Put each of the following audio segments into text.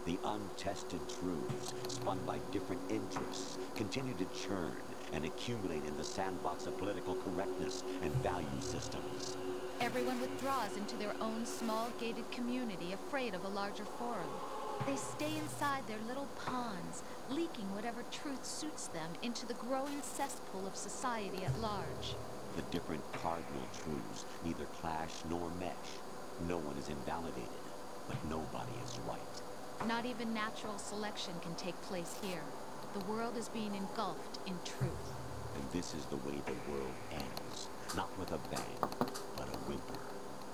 The untested truths, spun by different interests, continue to churn and accumulate in the sandbox of political correctness and value systems. Everyone withdraws into their own small gated community, afraid of a larger forum. They stay inside their little ponds, leaking whatever truth suits them into the growing cesspool of society at large. The different cardinal truths neither clash nor mesh. No one is invalidated, but nobody is right. Not even natural selection can take place here. The world is being engulfed in truth. And this is the way the world ends. Not with a bang, but a whimper.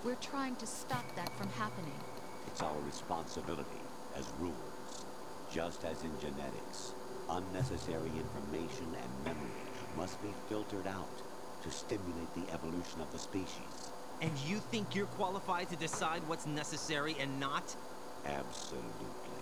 We're trying to stop that from happening. It's our responsibility as rulers. Just as in genetics, unnecessary information and memory must be filtered out to stimulate the evolution of the species. And you think you're qualified to decide what's necessary and not? Absolutely.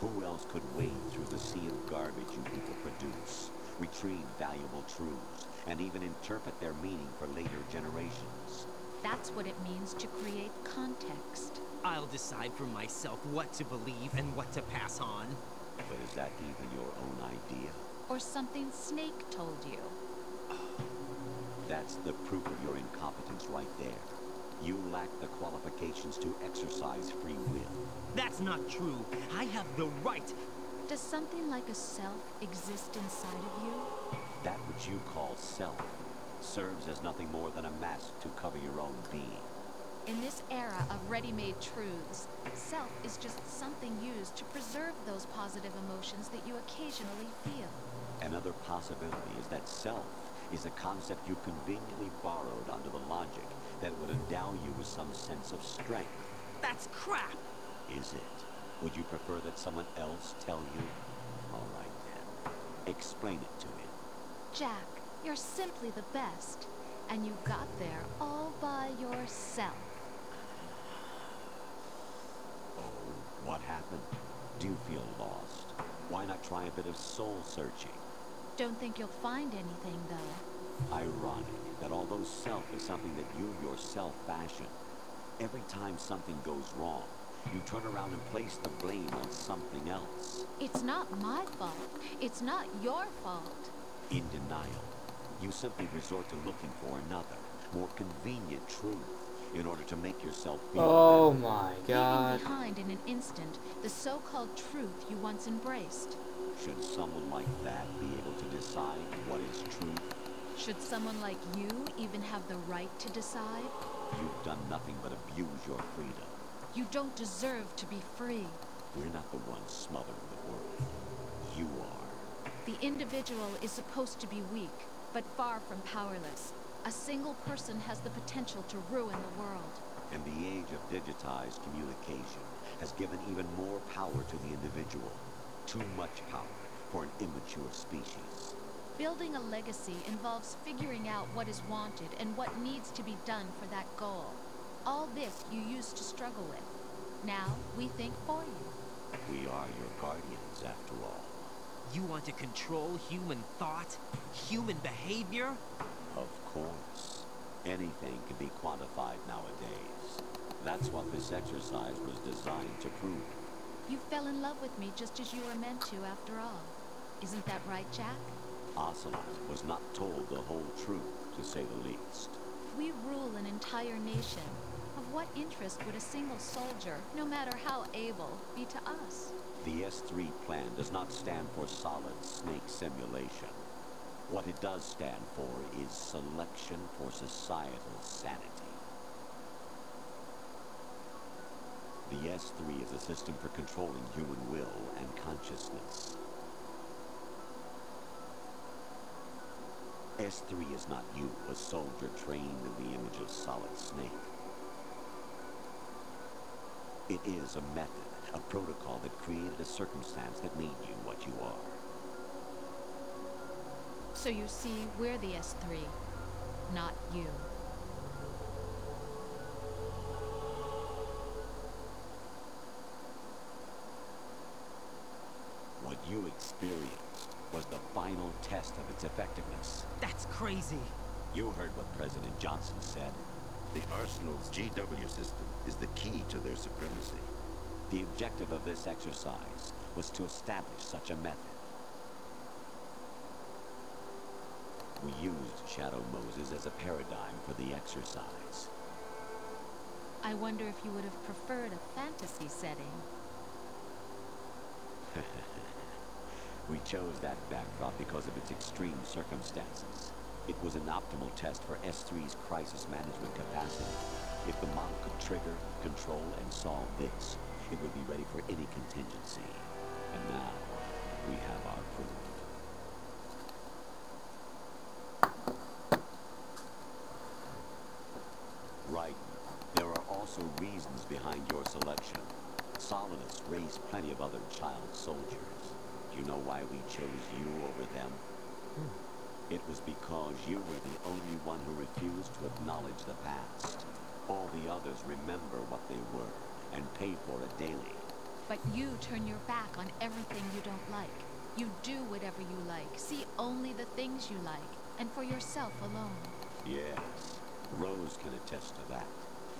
Who else could wade through the sea of garbage you people produce, retrieve valuable truths, and even interpret their meaning for later generations? That's what it means to create context. I'll decide for myself what to believe and what to pass on. But is that even your own idea? Or something Snake told you? That's the proof of your incompetence right there. You lack the qualifications to exercise free will. That's not true. I have the right. Does something like a self exist inside of you? That which you call self serves as nothing more than a mask to cover your own being. In this era of ready-made truths, self is just something used to preserve those positive emotions that you occasionally feel. Another possibility is that self is a concept you conveniently borrowed under the logic that would endow you with some sense of strength. That's crap! Is it? Would you prefer that someone else tell you? All right then. Explain it to him. Jack, you're simply the best. And you got there all by yourself. Oh, what happened? Do you feel lost? Why not try a bit of soul searching? Don't think you'll find anything, though. Ironic that although self is something that you yourself fashion, every time something goes wrong, you turn around and place the blame on something else. It's not my fault. It's not your fault. In denial, you simply resort to looking for another, more convenient truth in order to make yourself feel Oh better. my god. Leaving behind in an instant the so-called truth you once embraced. Should someone like that be able to decide what is truth? Should someone like you even have the right to decide? You've done nothing but abuse your freedom. You don't deserve to be free. We're not the ones smothering the world. You are. The individual is supposed to be weak, but far from powerless. A single person has the potential to ruin the world. And the age of digitized communication has given even more power to the individual. Too much power for an immature species. Building a legacy involves figuring out what is wanted and what needs to be done for that goal. All this you used to struggle with. Now, we think for you. We are your guardians, after all. You want to control human thought? Human behavior? Of course. Anything can be quantified nowadays. That's what this exercise was designed to prove. You fell in love with me just as you were meant to, after all. Isn't that right, Jack? Ocelot was not told the whole truth, to say the least. We rule an entire nation. Of what interest would a single soldier, no matter how able, be to us? The S3 plan does not stand for solid snake simulation. What it does stand for is selection for societal sanity. The S3 is a system for controlling human will and consciousness. S3 is not you, a soldier trained in the image of Solid Snake. It is a method, a protocol that created a circumstance that made you what you are. So you see, we're the S3, not you. What you experienced was the final test of its effectiveness. That's crazy. You heard what President Johnson said. The Arsenal's GW system is the key to their supremacy. The objective of this exercise was to establish such a method. We used Shadow Moses as a paradigm for the exercise. I wonder if you would have preferred a fantasy setting. We chose that backdrop because of its extreme circumstances. It was an optimal test for S3's crisis management capacity. If the model could trigger, control, and solve this, it would be ready for any contingency. And now, we have our proof. Right. There are also reasons behind your selection. Solidus raised plenty of other child soldiers. Do you know why we chose you over them? It was because you were the only one who refused to acknowledge the past. All the others remember what they were and pay for it daily. But you turn your back on everything you don't like. You do whatever you like, see only the things you like, and for yourself alone. Yes, Rose can attest to that.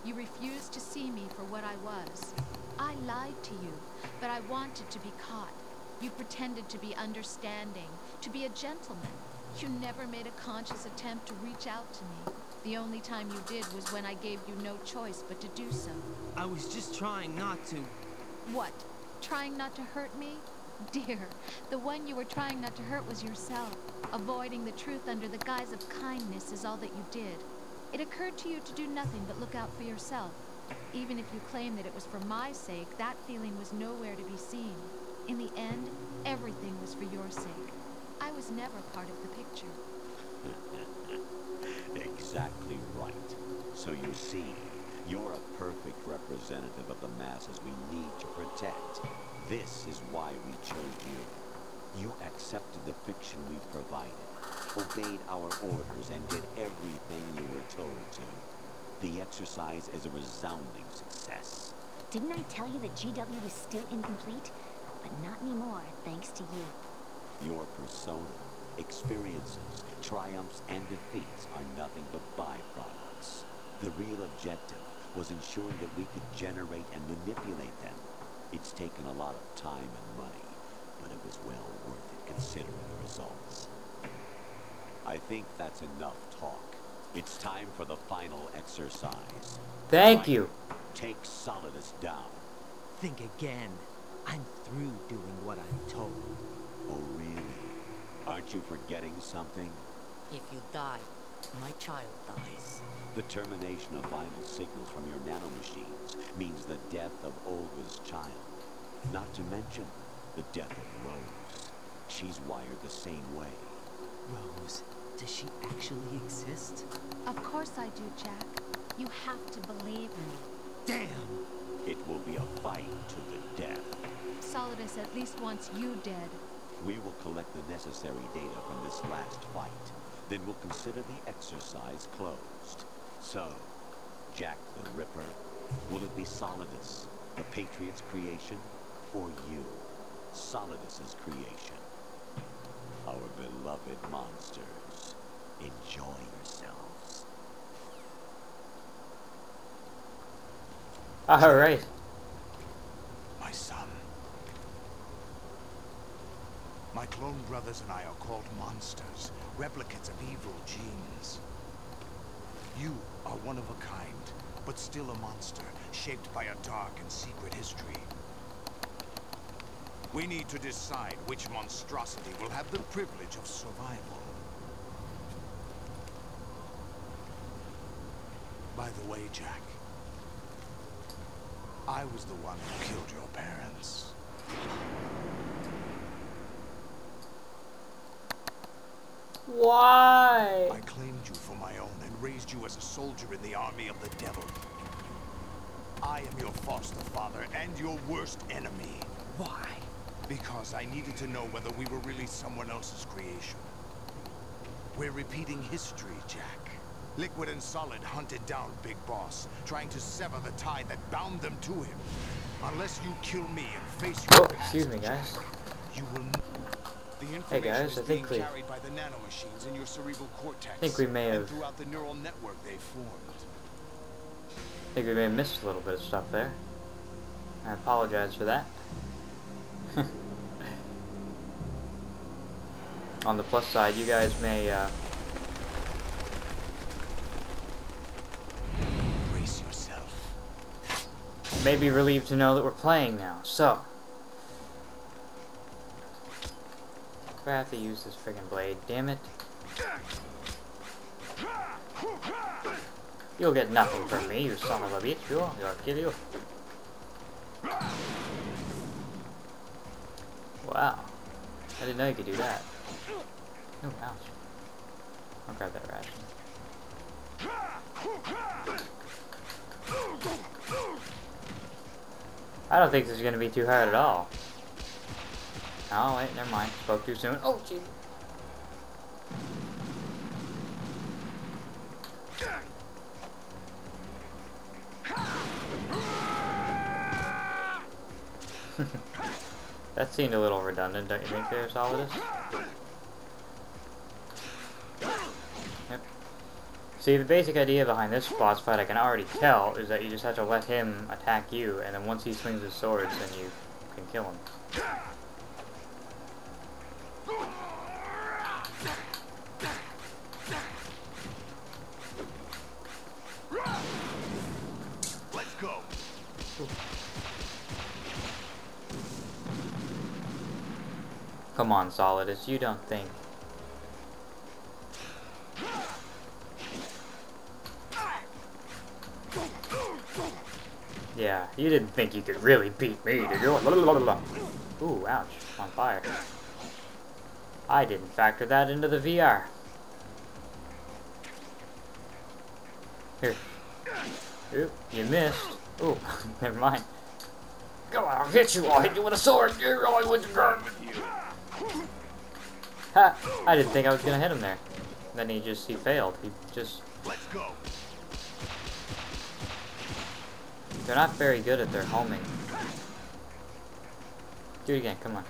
You refused to see me for what I was. I lied to you, but I wanted to be caught. You pretended to be understanding, to be a gentleman. You never made a conscious attempt to reach out to me. The only time you did was when I gave you no choice but to do so. I was just trying not to. What? Trying not to hurt me? Dear, the one you were trying not to hurt was yourself. Avoiding the truth under the guise of kindness is all that you did. It occurred to you to do nothing but look out for yourself. Even if you claim that it was for my sake, that feeling was nowhere to be seen. In the end, everything was for your sake. I was never part of the picture. Exactly right. So you see, you're a perfect representative of the masses we need to protect. This is why we chose you. You accepted the fiction we provided, obeyed our orders, and did everything you were told to. The exercise is a resounding success. Didn't I tell you that GW was still incomplete? But not anymore, thanks to you. Your persona, experiences, triumphs, and defeats are nothing but byproducts. The real objective was ensuring that we could generate and manipulate them. It's taken a lot of time and money, but it was well worth it considering the results. I think that's enough talk. It's time for the final exercise. Thank you. Take Solidus down. Think again. I'm through doing what I'm told. Oh, really? Aren't you forgetting something? If you die, my child dies. The termination of vital signals from your nanomachines means the death of Olga's child. Not to mention the death of Rose. She's wired the same way. Rose, does she actually exist? Of course I do, Jack. You have to believe me. Damn! It will be a fight to the death. Solidus at least wants you dead. We will collect the necessary data from this last fight. Then we'll consider the exercise closed. So, Jack the Ripper, will it be Solidus, the Patriot's creation, or you, Solidus's creation? Our beloved monsters, enjoy yourselves. All right. My son. My clone brothers and I are called monsters, replicates of evil genes. You are one of a kind, but still a monster, shaped by a dark and secret history. We need to decide which monstrosity will have the privilege of survival. By the way, Jack, I was the one who killed your parents. Why? I claimed you for my own and raised you as a soldier in the army of the devil. I am your foster father and your worst enemy. Why? Because I needed to know whether we were really someone else's creation. We're repeating history, Jack. Liquid and Solid hunted down Big Boss, trying to sever the tie that bound them to him. Unless you kill me and face your past, Excuse me, guys. you will. The Hey information guys, is I being think we carried by the nanomachines in your cerebral cortex. may and have throughout the neural network they formed. missed a little bit of stuff there. I apologize for that. On the plus side, you guys may Brace yourself. be relieved to know that we're playing now. So, I have to use this friggin' blade. Damn it! You'll get nothing from me, you son of a bitch. I'll kill you. Wow. I didn't know you could do that. Oh, ouch. I'll grab that ration. I don't think this is going to be too hard at all. Oh, wait, never mind. Spoke too soon. Oh, gee. That seemed a little redundant, don't you think there, Solidus? Yep. See, the basic idea behind this boss fight, I can already tell, is that you just have to let him attack you, and then once he swings his swords, then you can kill him. Let's go. Come on, Solidus, you don't think... Yeah, you didn't think you could really beat me, did you? Ooh, ouch, on fire. I didn't factor that into the VR. Here. Oop, you missed. Ooh, never mind. Come on, I'll hit you. I'll hit you with a sword. You're going with the gun with you. Ha! I didn't think I was gonna hit him there. Then he failed. He just... Let's go. They're not very good at their homing. Do it again, come on.